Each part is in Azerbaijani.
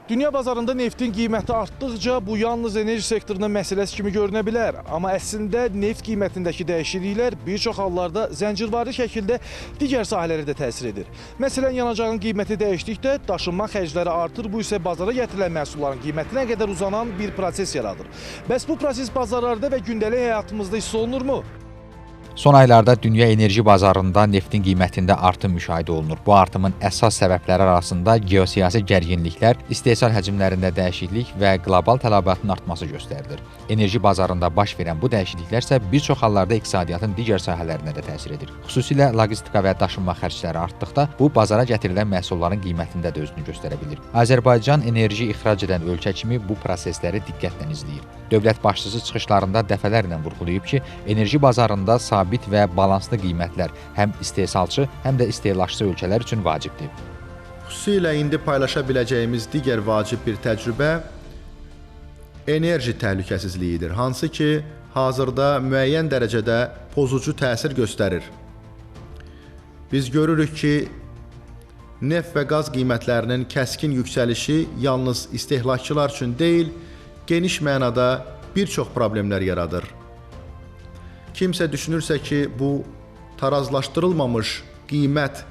Dünya bazarında neftin qiyməti artdıqca bu yalnız enerji sektorunun məsələsi kimi görünə bilər. Amma əslində neft qiymətindəki dəyişikliklər bir çox hallarda zəncirvari şəkildə digər sahələrə də təsir edir. Məsələn, yanacağın qiyməti dəyişdikdə daşınma xərcləri artır, bu isə bazara gətirilən məhsulların qiymətinə qədər uzanan bir proses yaradır. Bəs bu proses bazarlarda və gündəlik həyatımızda hiss olunurmu? Son aylarda dünya enerji bazarında neftin qiymətində artım müşahidə olunur. Bu artımın əsas səbəbləri arasında geosiyasi gərginliklər, istehsal həcmlərində dəyişiklik və qlobal tələbatın artması göstərilir. Enerji bazarında baş verən bu dəyişikliklər isə bir çox hallarda iqtisadiyyatın digər sahələrinə də təsir edir. Xüsusilə logistika və daşınma xərcləri artdıqda bu bazara gətirilən məhsulların qiymətində də özünü göstərə bilir. Azərbaycan enerji ixrac edən ölkə kimi bu prosesləri diqqətlə izləyir. Dövlət başçısı çıxışlarında dəfələrlə vurğulayıb ki, enerji bazarında sabit və balanslı qiymətlər həm istehsalçı, həm də istehlakçı ölkələr üçün vacibdir. Xüsusilə indi paylaşa biləcəyimiz digər vacib bir təcrübə enerji təhlükəsizliyidir, hansı ki, hazırda müəyyən dərəcədə pozucu təsir göstərir. Biz görürük ki, neft və qaz qiymətlərinin kəskin yüksəlişi yalnız istehlakçılar üçün deyil, geniş mənada bir çox problemlər yaradır. Kimsə düşünürsə ki, bu tarazlaşdırılmamış qiymət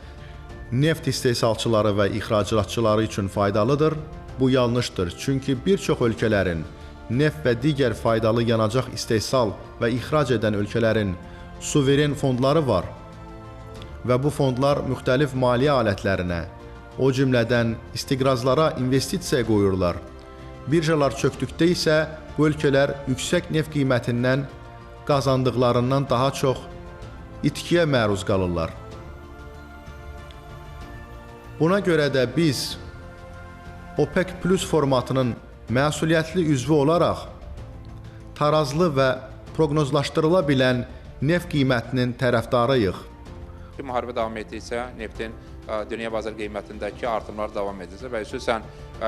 neft istehsalçıları və ixracatçıları üçün faydalıdır. Bu yanlışdır, çünki bir çox ölkələrin neft və digər faydalı yanacaq istehsal və ixrac edən ölkələrin suveren fondları var və bu fondlar müxtəlif maliyyə alətlərinə, o cümlədən istiqrazlara investisiya qoyurlar. Birjalar çökdükdə isə bu ölkələr yüksək neft qiymətindən qazandıqlarından daha çox itkiyə məruz qalırlar. Buna görə də biz OPEC Plus formatının məsuliyyətli üzvü olaraq tarazlı və proqnozlaşdırıla bilən neft qiymətinin tərəfdarıyıq. Müharibə davam etdikcə neftin dünya bazar qiymətindəki artımlar davam edəcək və xüsusən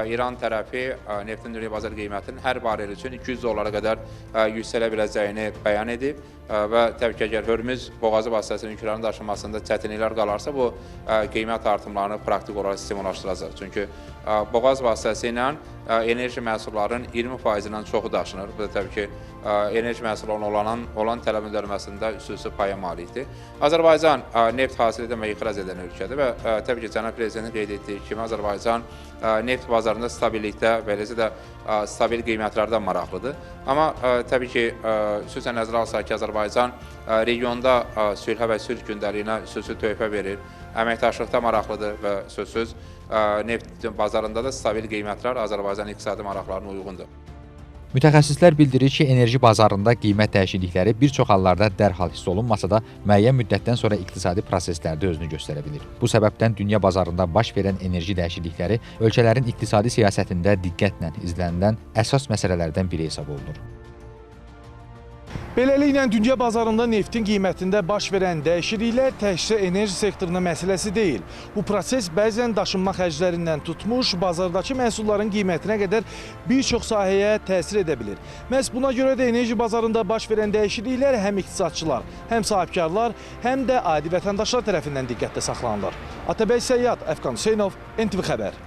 İran tərəfi neftin dünya bazar qiymətinin hər barel üçün $200 qədər yüksələ biləcəyini bəyan edib və təbii ki, əgər Hörmüz boğazı vasitəsilə yüklərin daşınmasında çətinliklər qalarsa, bu qiymət artımlarını praktik olaraq stimullaşdıracaq. Çünki boğaz vasitəsilə enerji məhsullarının 20%-dən çoxu daşınır. Bu da təbii ki, enerji məhsullarının olan tələb ödənilməsində xüsusi paya malikdir. Azərbaycan neft hasil edən və ixrac edən ölkədir və təbii ki, Cənab Prezidentin qeyd etdiyi kimi Azərbaycan neft bazarında stabillikdə və eləcə də stabil qiymətlərdən maraqlıdır. Amma təbii ki, xüsusən nəzərə alsaq ki, Azərbaycan regionda sülhə və sülh gündəliyinə xüsusi töhfə verir, əməkdaşlıqda maraqlıdır və sözsüz neft bazarında da stabil qiymətlər Azərbaycan iqtisadi maraqlarına uyğundur. Mütəxəssislər bildirir ki, enerji bazarında qiymət dəyişiklikləri bir çox hallarda dərhal hiss olunmasa da, müəyyən müddətdən sonra iqtisadi proseslərdə özünü göstərə bilir. Bu səbəbdən dünya bazarında baş verən enerji dəyişiklikləri ölkələrin iqtisadi siyasətində diqqətlə izlənilən əsas məsələlərdən biri hesab olunur. Beləliklə, dünya bazarında neftin qiymətində baş verən dəyişikliklər təkcə enerji sektorunun məsələsi deyil. Bu proses bəzən daşınma xərclərindən tutmuş, bazardakı məhsulların qiymətinə qədər bir çox sahəyə təsir edə bilir. Məhz buna görə də enerji bazarında baş verən dəyişikliklər həm iqtisadçılar, həm sahibkarlar, həm də adi vətəndaşlar tərəfindən diqqətdə saxlanılır. Atabəy Səyyad, Əfqan Hüseynov, NTV Xəbər.